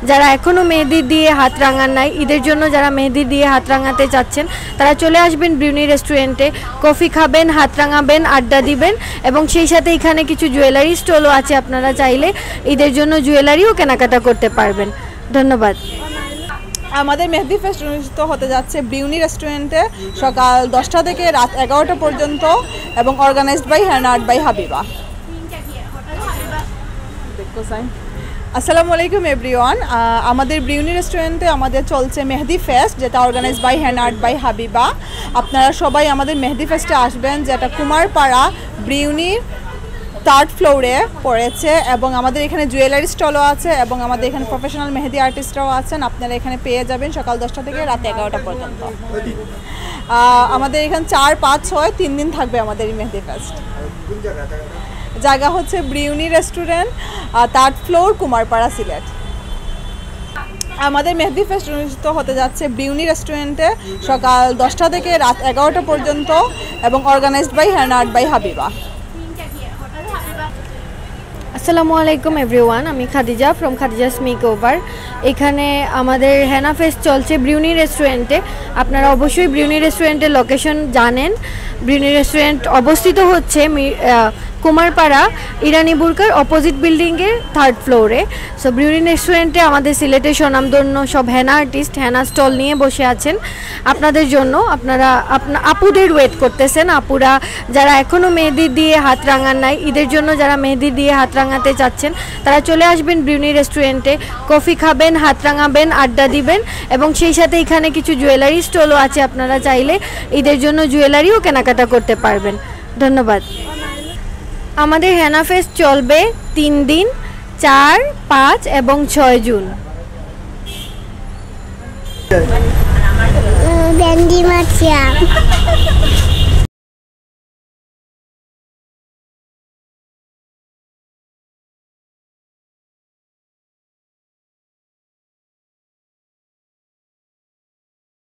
যারা এখনও মেহেদি দিয়ে হাত রাঙান নাই, ঈদের জন্য যারা মেহেদি দিয়ে হাত রাঙাতে চাচ্ছেন তারা চলে আসবেন ব্রিউনি রেস্টুরেন্টে। কফি খাবেন, হাত রাঙাবেন, আড্ডা দিবেন এবং সেই সাথে এখানে কিছু জুয়েলারি স্টলও আছে, আপনারা চাইলে ঈদের জন্য জুয়েলারিও কেনাকাটা করতে পারবেন। ধন্যবাদ। আমাদের মেহেদি ফেস্ট অনুষ্ঠিত হতে যাচ্ছে ব্রিউনি রেস্টুরেন্টে সকাল 10টা থেকে রাত 11টা পর্যন্ত এবং organised by hand art by Habiba. আসসালামু আলাইকুম এভরিওয়ান। আমাদের ব্রিউনি রেস্টুরেন্টে আমাদের চলছে মেহেদি ফেস্ট, যেটা organise by hand art by Habiba. আপনারা সবাই আমাদের মেহেদি ফেস্টে আসবেন, যেটা কুমারপাড়া ব্রিউনির 3rd ফ্লোরে পড়েছে এবং আমাদের এখানে জুয়েলারি স্টলও আছে এবং আমাদের এখানে প্রফেশনাল মেহেদি আর্টিস্টরাও আছেন। আপনারা এখানে পেয়ে যাবেন সকাল 10টা থেকে রাত 11টা পর্যন্ত। আমাদের এখানে 4, 5, 6 3 দিন থাকবে আমাদের এই মেহেদি ফেস্ট। জায়গা হচ্ছে ব্রিউনি restaurant, 3rd floor, Kumarpara, Sylhet. আমাদের মেহেদি ফেস্ট অনুষ্ঠিত হতে যাচ্ছে ব্রিউনি রেস্টুরেন্টে সকাল 10টা থেকে রাত 11টা পর্যন্ত এবং organised by hand art by Habiba. আসসালামু আলাইকুম এভরিওয়ান, আমি খাদিজা ফ্রম খাদিজাস মেকওভার। এখানে আমাদের হেনা ফেস্ট চলছে ব্রিউনি রেস্টুরেন্টে। আপনারা অবশ্যই ব্রিউনি রেস্টুরেন্টের লোকেশন জানেন। ব্রিউনি রেস্টুরেন্ট অবস্থিত হচ্ছে কুমারপাড়া ইরানি বুরকার অপোজিট বিল্ডিংয়ের 3rd ফ্লোরে। সো ব্রিউনি রেস্টুরেন্টে আমাদের সিলেটের স্বনামধন্য সব হেনা আর্টিস্ট হেনা স্টল নিয়ে বসে আছেন আপনাদের জন্য। আপনারা আপুদের ওয়েট করতেছেন। আপুরা যারা এখনও মেহেদি দিয়ে হাত রাঙান নাই, ঈদের জন্য যারা মেহেদি দিয়ে হাত রাঙাতে চাচ্ছেন তারা চলে আসবেন ব্রিউনি রেস্টুরেন্টে। কফি খাবেন, হাত রাঙাবেন, আড্ডা দিবেন এবং সেই সাথে এখানে কিছু জুয়েলারি স্টলও আছে, আপনারা চাইলে ঈদের জন্য জুয়েলারিও কেনাকাটা করতে পারবেন। ধন্যবাদ। আমাদের হেনা ফেস্ট চলবে 3 দিন, 4, 5 এবং 6 জুন। ব্যান্ডি মাছিয়া